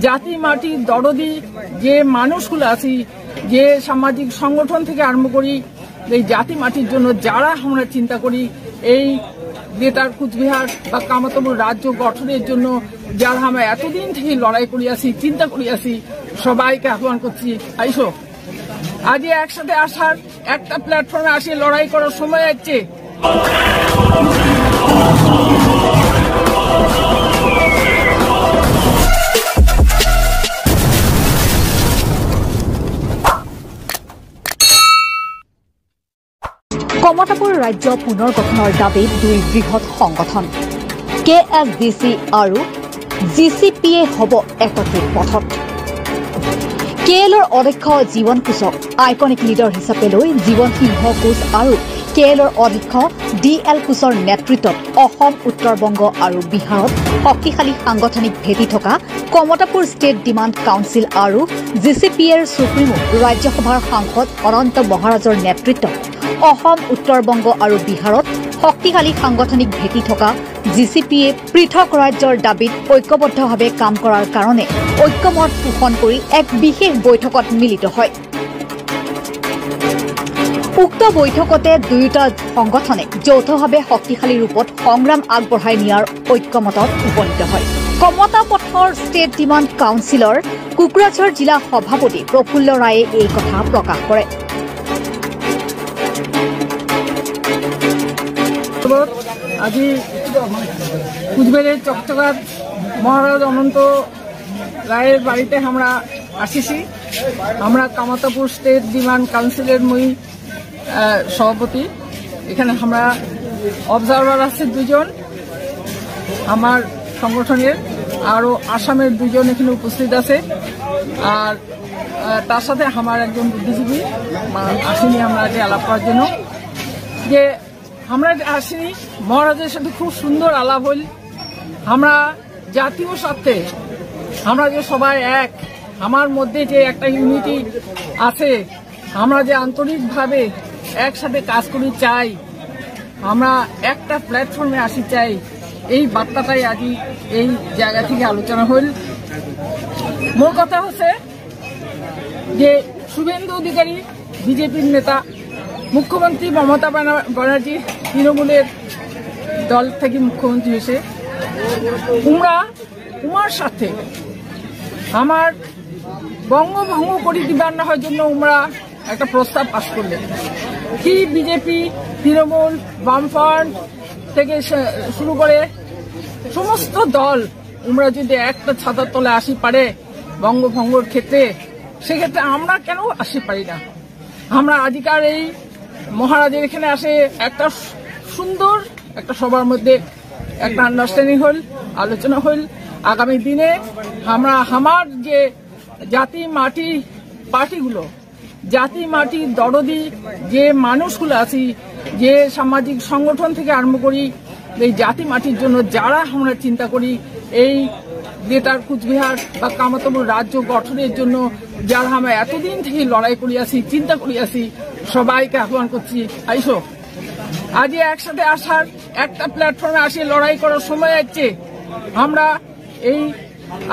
জাতি মাটির দরদি যে মানুষগুলো আছি, যে সামাজিক সংগঠন থেকে আরম্ভ করি, এই জাতি মাটির জন্য যারা আমরা চিন্তা করি, এই গ্রেটার কুচবিহার বা কামতাপুর রাজ্য গঠনের জন্য যারা আমরা এতদিন থেকে লড়াই করিয়াছি, চিন্তা করিয়াছি, সবাইকে আহ্বান করছি, আইসো আজ একসাথে আসার, একটা প্ল্যাটফর্মে আসে লড়াই করার সময় আসছে। কমতাপুৰ ৰাজ্য পুনৰ গঠনৰ দাবীত দুই বৃহৎ সংগঠন KSDC আৰু GCPয়ে হ'ব একত্ৰিত পথত। KLৰ অধ্যক্ষ জীৱন কোচক আইকনিক লিডাৰ হিচাপে লৈ জীৱন সিংহ কোচ আৰু KLৰ অধ্যক্ষ DL কোচৰ নেতৃত্বত অসম, উত্তৰ বংগ আৰু বিহাৰত শক্তিশালী সাংগঠনিক ভেটি থকা কমতাপুৰ ষ্টেট ডিমাণ্ড কাউন্সিল আৰু GCPৰ সুপ্ৰিমো ৰাজ্যসভাৰ সাংসদ অনন্ত মহাৰাজৰ নেতৃত্বত অসম, উত্তৰ বংগ আৰু বিহাৰত শক্তিশালী সাংগঠনিক ভেটি থকা GCPয়ে পৃথক ৰাজ্যৰ দাবীত ঐক্যবদ্ধভাৱে কাম কৰাৰ কাৰণে ঐক্যমত পোষণ কৰি এক বিশেষ বৈঠকত মিলিত হয়। উক্ত বৈঠকতে দুয়োটা সংগঠনে যৌথভাৱে শক্তিশালী ৰূপত সংগ্ৰাম আগবঢ়াই নিয়াৰ ঐক্যমতত উপনীত হয়। কমতা পথৰ ষ্টেট ডিমাণ্ড কাউন্সিলৰ কোকৰাঝাৰ জিলা সভাপতি প্ৰফুল্ল ৰায়ে এই কথা প্ৰকাশ কৰে। আজি কুচবিহারের চকচকাত মহারাজ অনন্ত রায়ের বাড়িতে আমরা আসিছি। আমরা কামতাপুর স্টেট ডিমান্ড কাউন্সিলের মই সভাপতি। এখানে আমরা অবজারভার আছে দুজন, আমার সংগঠনের, আরো আসামের দুজন এখানে উপস্থিত আছে। আর তার সাথে আমার একজন বুদ্ধিজীবী আসেনি আমরা আজ আলাপ করার জন্য। যে আমরা আসিনি, মহারাজের সাথে খুব সুন্দর আলাপ হইল। আমরা জাতীয় স্বার্থে আমরা যে সবাই এক, আমার মধ্যে যে একটা ইউনিটি আছে, আমরা যে আন্তরিকভাবে একসাথে কাজ করি চাই, আমরা একটা প্ল্যাটফর্মে আসি চাই, এই বার্তাটাই আজ এই জায়গা থেকে আলোচনা হইল। মোর কথা হচ্ছে যে শুভেন্দু অধিকারী বিজেপির নেতা, মুখ্যমন্ত্রী মমতা ব্যানার্জি তৃণমূলের দল থেকে মুখ্যমন্ত্রী হয়েছে, উমার সাথে আমার বঙ্গভঙ্গ করে দিবার না হওয়ার জন্য উমরা একটা প্রস্তাব পাশ করলেন। কি বিজেপি, তৃণমূল, বামফ্রন্ট থেকে শুরু করে সমস্ত দল উমরা যদি একটা ছাতার তলে আসি পারে বঙ্গভঙ্গর ক্ষেত্রে, সেক্ষেত্রে আমরা কেন আসি পারি না? আমরা আজকাল এই মহারাজের এখানে আসে একটা সুন্দর একটা সবার মধ্যে একটা আন্ডারস্ট্যান্ডিং হল, আলোচনা হল। আগামী দিনে আমরা আমার যে জাতি মাটি পার্টিগুলো, জাতি মাটির দরদি যে মানুষগুলো আছি, যে সামাজিক সংগঠন থেকে আরম্ভ করি, এই জাতি মাটির জন্য যারা আমরা চিন্তা করি, এই গ্রেটার কুচবিহার বা কামতাপুর রাজ্য গঠনের জন্য যারা আমরা এতদিন থেকে লড়াই করিয়াছি, চিন্তা করিয়াছি, সবাইকে আহ্বান করছি, আইসো আজ একসাথে আসার, একটা প্ল্যাটফর্মে আসে লড়াই করার সময় আসছে। আমরা এই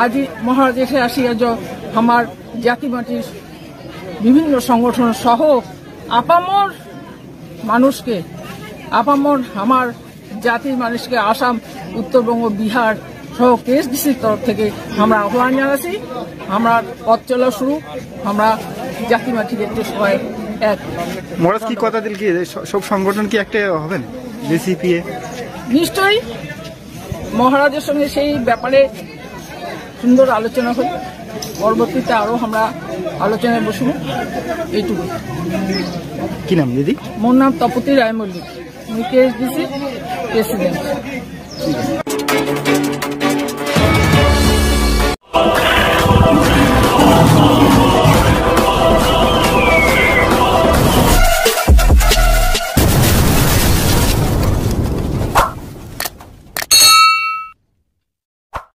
আজ মহারাজ এসে আসি, আজ আমার জাতি মাটির বিভিন্ন সংগঠন সহ আপামর মানুষকে, আপামর আমার জাতির মানুষকে আসাম, উত্তরবঙ্গ, বিহার সহ KSDCর তরফ থেকে আমরা আহ্বান জানাচ্ছি। আমরা পথ চলা শুরু, আমরা জাতি মাটির একটু সবাই এক। মহারাজ কি কথা দিল, কি সব সংগঠন কি একটা হবেন GCPয়ে? নিশ্চয়ই মহারাজের সঙ্গে সেই ব্যাপারে সুন্দর আলোচনা হল। পরবর্তীতে আরো আমরা আলোচনায় বসব। এইটুকু। কি নাম দিদি? মোর নাম তপতি রায় মল্লিক, KSDC প্রেসিডেন্ট।